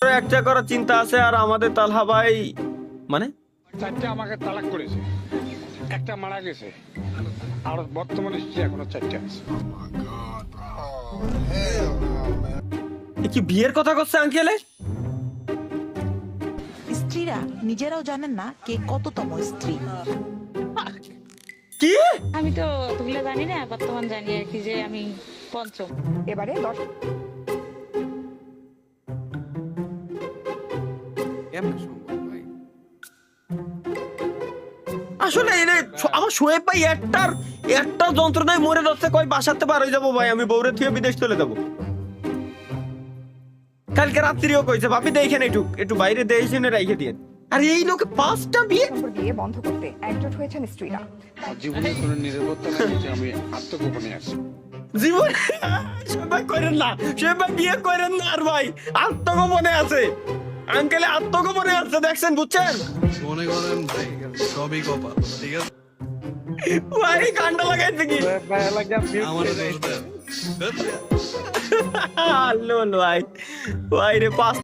একটা করার চিন্তা আছে আর আমাদের তালহা ভাই মানে চারটে আমাকে তালাক করেছে, একটা মারা গেছে, আর বর্তমানে স্ত্রী এখনো চারটে আছে। এ কি বিয়ের কথা করছে আঙ্কেলে? স্ত্রীরা নিজেরাও জানেন না কে কততম স্ত্রী। কি আমি তো অতগুলো জানি না, বর্তমান জানি আর কি যে আমি পঞ্চম। এবারে 10 আসলে আমার শোয়েব ভাই একটা যন্ত্রণায় মরে যাচ্ছে, কয় বাসাতে পার হয়ে যাবো ভাই, আমি বউরে থুয়ে বিদেশ চলে যাবো। কালকে রাত্রিও কইছে ভাবি দেখেন একটু বাইরে দেখে রাইখে দিয়ে। আর এই লোকে 5টা বিয়ে নম্বর বিয়ে বন্ধ করতে একজোট হয়েছেন স্ত্রীরা। আর জীবনে কোনো নিরাপত্তা নেই যে আমি আত্মগোপনে আছি। জীবন সবাই করেন না, সবাই বিয়ে করেন না। আর ভাই আত্মগোপনে আছে, আঙ্কেলে আত্মগোপনে আছে, দেখছেন বুঝছেন মনে করেন ভাই সবই কপাল, ঠিক আছে? ভাই কান্ডা লাগাইছে কি আমারও দোষ দেন। আল্লো ভাই ভাই রে 5